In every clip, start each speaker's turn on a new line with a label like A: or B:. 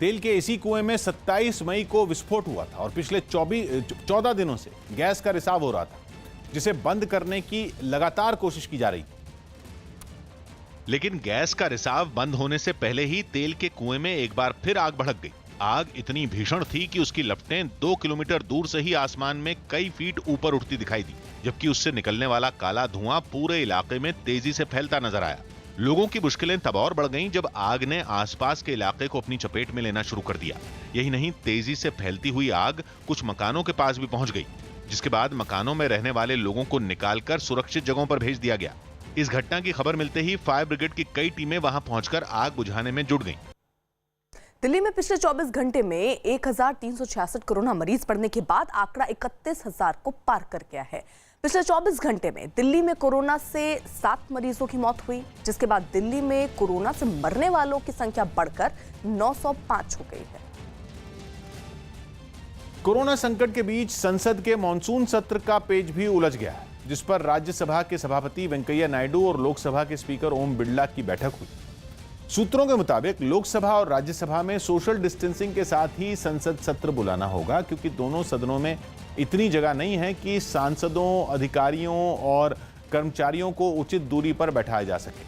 A: तेल के इसी कुएं में 27 मई को विस्फोट हुआ था और पिछले 14 दिनों से गैस का रिसाव हो रहा था, जिसे बंद करने की लगातार कोशिश की जा रही थी।
B: लेकिन गैस का रिसाव बंद होने से पहले ही तेल के कुएं में एक बार फिर आग भड़क गई। आग इतनी भीषण थी कि उसकी लपटें 2 किलोमीटर दूर से ही आसमान में कई फीट ऊपर उठती दिखाई दी, जबकि उससे निकलने वाला काला धुआं पूरे इलाके में तेजी से फैलता नजर आया। लोगों की मुश्किलें तब और बढ़ गईं जब आग ने आसपास के इलाके को अपनी चपेट में लेना शुरू कर दिया। यही नहीं, तेजी से फैलती हुई आग कुछ मकानों के पास भी पहुंच गई, जिसके बाद मकानों में रहने वाले लोगों को निकालकर सुरक्षित जगहों पर भेज दिया गया। इस घटना की खबर मिलते ही फायर ब्रिगेड की कई टीमें वहां पहुंचकर आग बुझाने में जुट गईं।
C: दिल्ली में पिछले 24 घंटे में 1366 कोरोना मरीज बढ़ने के बाद आंकड़ा 31,000 को पार कर गया है। पिछले 24 घंटे में दिल्ली में कोरोना से 7 मरीजों की मौत हुई, जिसके बाद दिल्ली में कोरोना से मरने वालों की संख्या बढ़कर 905 हो गई है।
A: कोरोना संकट के बीच संसद के मॉनसून सत्र का पेज भी उलझ गया है, जिस पर राज्यसभा के सभापति वेंकैया नायडू और लोकसभा के स्पीकर ओम बिरला की बैठक हुई। सूत्रों के मुताबिक लोकसभा और राज्यसभा में सोशल डिस्टेंसिंग के साथ ही संसद सत्र बुलाना होगा, क्योंकि दोनों सदनों में इतनी जगह नहीं है कि सांसदों, अधिकारियों और कर्मचारियों को उचित दूरी पर बैठाया जा सके।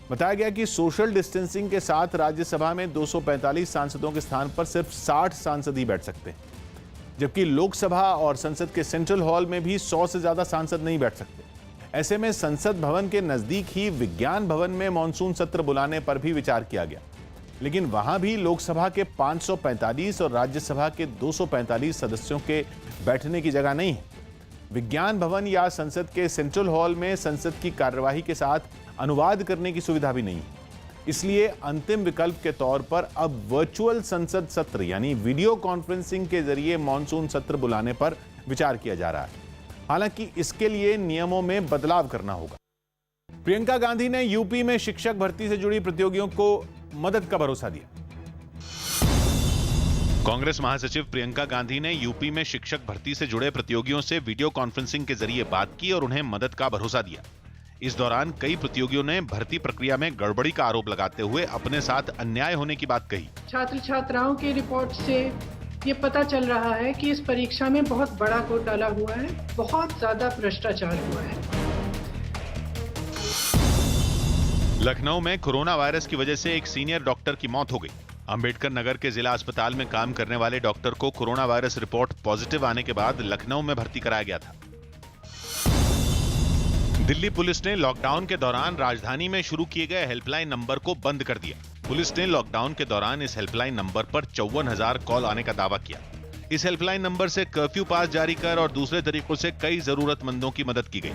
A: बताया गया कि सोशल डिस्टेंसिंग के साथ राज्यसभा में 245 सांसदों के स्थान पर सिर्फ 60 सांसद ही बैठ सकते हैं, जबकि लोकसभा और संसद के सेंट्रल हॉल में भी 100 से ज्यादा सांसद नहीं बैठ सकते। ऐसे में संसद भवन के नजदीक ही विज्ञान भवन में मॉनसून सत्र बुलाने पर भी विचार किया गया, लेकिन वहां भी लोकसभा के 545 और राज्यसभा के 245 सदस्यों के बैठने की जगह नहीं है। विज्ञान भवन या संसद के सेंट्रल हॉल में संसद की कार्यवाही के साथ अनुवाद करने की सुविधा भी नहीं है। इसलिए अंतिम विकल्प के तौर पर अब वर्चुअल संसद सत्र यानी वीडियो कॉन्फ्रेंसिंग के जरिए मॉनसून सत्र बुलाने पर विचार किया जा रहा है। हालांकि इसके लिए नियमों में बदलाव करना होगा। प्रियंका गांधी ने यूपी में शिक्षक भर्ती से जुड़ी प्रतियोगियों को मदद का भरोसा दिया।
B: कांग्रेस महासचिव प्रियंका गांधी ने यूपी में शिक्षक भर्ती से जुड़े प्रतियोगियों से वीडियो कॉन्फ्रेंसिंग के जरिए बात की और उन्हें मदद का भरोसा दिया। इस दौरान कई प्रतियोगियों ने भर्ती प्रक्रिया में गड़बड़ी का आरोप लगाते हुए अपने साथ अन्याय होने की बात कही।
D: छात्र छात्राओं की रिपोर्ट से ये पता चल रहा है कि इस परीक्षा में बहुत बड़ा घोटाला हुआ है, बहुत ज्यादा भ्रष्टाचार हुआ है।
B: लखनऊ में कोरोना वायरस की वजह से एक सीनियर डॉक्टर की मौत हो गई। अंबेडकर नगर के जिला अस्पताल में काम करने वाले डॉक्टर को कोरोना वायरस रिपोर्ट पॉजिटिव आने के बाद लखनऊ में भर्ती कराया गया था। दिल्ली पुलिस ने लॉकडाउन के दौरान राजधानी में शुरू किए गए हेल्पलाइन नंबर को बंद कर दिया। पुलिस ने लॉकडाउन के दौरान इस हेल्पलाइन नंबर पर 54,000 कॉल आने का दावा किया। इस हेल्पलाइन नंबर से कर्फ्यू पास जारी कर और दूसरे तरीकों से कई जरूरतमंदों की मदद की गई।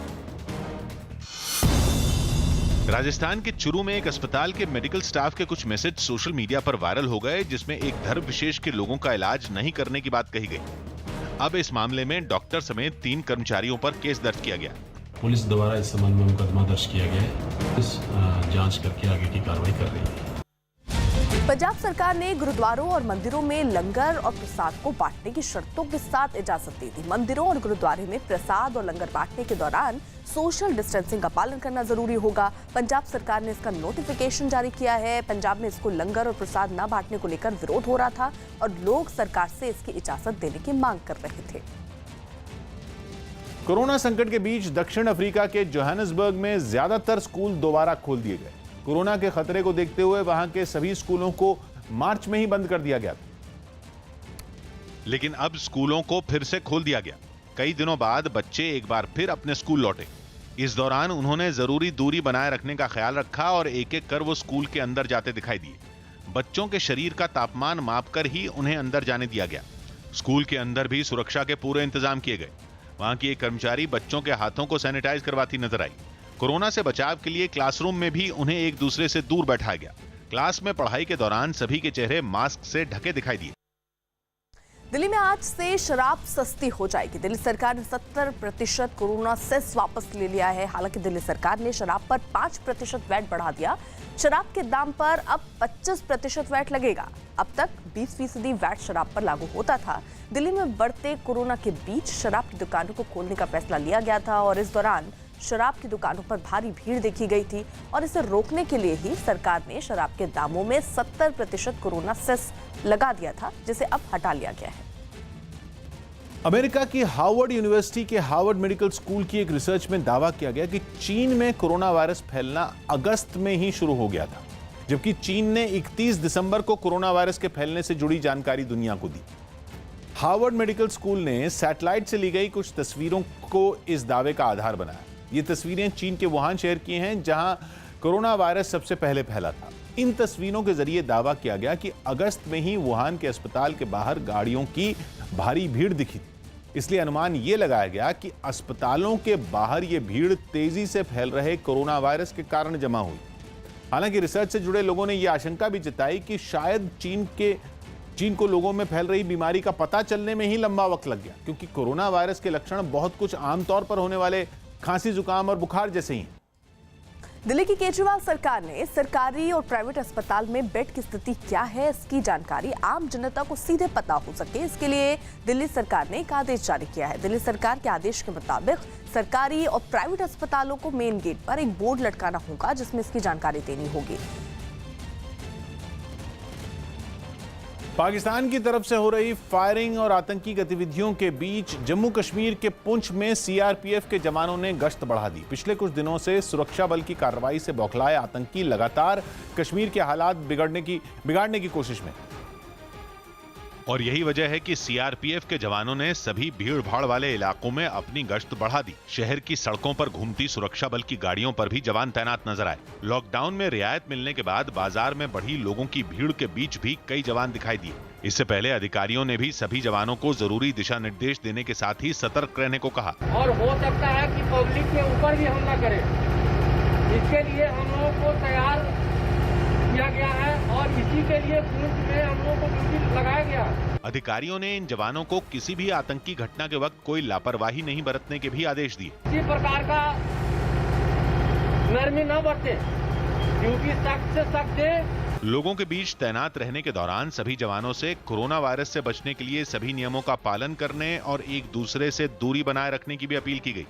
B: राजस्थान के चुरू में एक अस्पताल के मेडिकल स्टाफ के कुछ मैसेज सोशल मीडिया पर वायरल हो गए, जिसमें एक धर्म विशेष के लोगों का इलाज नहीं करने की बात कही गई। अब इस मामले में डॉक्टर समेत 3 कर्मचारियों पर केस दर्ज किया गया।
E: पुलिस द्वारा इस संबंध में मुकदमा दर्ज किया गया है। पुलिस जांच करके आगे की कार्रवाई कर रही है।
C: पंजाब सरकार ने गुरुद्वारों और मंदिरों में लंगर और प्रसाद को बांटने की शर्तों के साथ इजाजत दी थी। मंदिरों और गुरुद्वारे में प्रसाद और लंगर बांटने के दौरान सोशल डिस्टेंसिंग का पालन करना जरूरी होगा। पंजाब सरकार ने इसका नोटिफिकेशन जारी किया है। पंजाब में इसको लंगर और प्रसाद न बांटने को लेकर विरोध हो रहा था और लोग सरकार से इसकी इजाजत देने की मांग कर रहे थे।
A: कोरोना संकट के बीच दक्षिण अफ्रीका के जोहानिसबर्ग में ज्यादातर स्कूल दोबारा खोल दिए गए। कोरोना के खतरे को देखते हुए वहां के सभी स्कूलों को मार्च में ही बंद कर दिया गया था।
B: लेकिन अब स्कूलों को फिर से खोल दिया गया। कई दिनों बाद बच्चे एक बार फिर अपने स्कूल लौटे। इस दौरान उन्होंने जरूरी दूरी बनाए रखने का ख्याल रखा और एक एक कर वो स्कूल के अंदर जाते दिखाई दिए। बच्चों के शरीर का तापमान मापकर ही उन्हें अंदर जाने दिया गया। स्कूल के अंदर भी सुरक्षा के पूरे इंतजाम किए गए। वहां की एक कर्मचारी बच्चों के हाथों को सैनिटाइज करवाती नजर आई। कोरोना से बचाव के लिए क्लासरूम में भी उन्हें एक दूसरे से दूर बैठाया गया। क्लास में पढ़ाई के दौरान सभी के चेहरे मास्क से ढके दिखाई दिए।
C: दिल्ली में आज से शराब सस्ती हो जाएगी। दिल्ली सरकार ने 70% कोरोना सेस वापस ले लिया है। हालांकि दिल्ली सरकार ने शराब पर 5% वैट बढ़ा दिया। शराब के दाम पर अब 25% वैट लगेगा। अब तक 20% वैट शराब पर लागू होता था। दिल्ली में बढ़ते कोरोना के बीच शराब की दुकानों को खोलने का फैसला लिया गया था और इस दौरान शराब की दुकानों पर भारी भीड़ देखी गई थी और इसे रोकने के लिए ही सरकार ने शराब के दामों में 70% कोरोना सेस लगा दिया था, जिसे अब हटा लिया गया है।
A: अमेरिका की हार्वर्ड यूनिवर्सिटी के हार्वर्ड मेडिकल स्कूल की एक रिसर्च में दावा किया गया कि चीन में कोरोना वायरस फैलना अगस्त में ही शुरू हो गया था, जबकि चीन ने 31 दिसंबर को कोरोना वायरस के फैलने से जुड़ी जानकारी दुनिया को दी। हार्वर्ड मेडिकल स्कूल ने सैटेलाइट से ली गई कुछ तस्वीरों को इस दावे का आधार बनाया। ये तस्वीरें चीन के वुहान शहर की हैं, जहां कोरोना वायरस सबसे पहले फैला था। इन तस्वीरों के जरिए दावा किया गया कि अगस्त में ही वुहान के अस्पताल के बाहर गाड़ियों की भारी भीड़ दिखी थी। इसलिए अनुमान यह लगाया गया कि अस्पतालों के बाहर यह भीड़ तेजी से फैल रहे कोरोना वायरस के कारण जमा हुई। हालांकि रिसर्च से जुड़े लोगों ने यह आशंका भी जताई कि शायद चीन को लोगों में फैल रही बीमारी का पता चलने में ही लंबा वक्त लग गया, क्योंकि कोरोना वायरस के लक्षण बहुत कुछ आमतौर पर होने वाले खांसी, जुकाम और बुखार जैसे ही हैं।
C: दिल्ली की केजरीवाल सरकार ने सरकारी और प्राइवेट अस्पताल में बेड की स्थिति क्या है, इसकी जानकारी आम जनता को सीधे पता हो सके, इसके लिए दिल्ली सरकार ने एक आदेश जारी किया है। दिल्ली सरकार के आदेश के मुताबिक सरकारी और प्राइवेट अस्पतालों को मेन गेट पर एक बोर्ड लटकाना होगा, जिसमें इसकी जानकारी देनी होगी।
A: पाकिस्तान की तरफ से हो रही फायरिंग और आतंकी गतिविधियों के बीच जम्मू कश्मीर के पुंछ में सीआरपीएफ के जवानों ने गश्त बढ़ा दी। पिछले कुछ दिनों से सुरक्षा बल की कार्रवाई से बौखलाए आतंकी लगातार कश्मीर के हालात बिगाड़ने की कोशिश में।
B: और यही वजह है कि सीआरपीएफ के जवानों ने सभी भीड़ भाड़ वाले इलाकों में अपनी गश्त बढ़ा दी। शहर की सड़कों पर घूमती सुरक्षा बल की गाड़ियों पर भी जवान तैनात नजर आए। लॉकडाउन में रियायत मिलने के बाद बाजार में बढ़ी लोगों की भीड़ के बीच भी कई जवान दिखाई दिए। इससे पहले अधिकारियों ने भी सभी जवानों को जरूरी दिशा निर्देश देने के साथ ही सतर्क रहने को कहा।
F: और हो सकता है कि पब्लिक के ऊपर भी हमला करे, इसके लिए हम लोगों को तैयार किया गया है और इसी के लिए पुलिस में हम लोगों को ड्यूटी लगाया गया।
B: अधिकारियों ने इन जवानों को किसी भी आतंकी घटना के वक्त कोई लापरवाही नहीं बरतने के भी आदेश दिए।
F: किसी प्रकार का नरमी न बरते, ड्यूटी सख्त से सख्त दे।
B: लोगों के बीच तैनात रहने के दौरान सभी जवानों से कोरोना वायरस से बचने के लिए सभी नियमों का पालन करने और एक दूसरे से दूरी बनाए रखने की भी अपील की गई।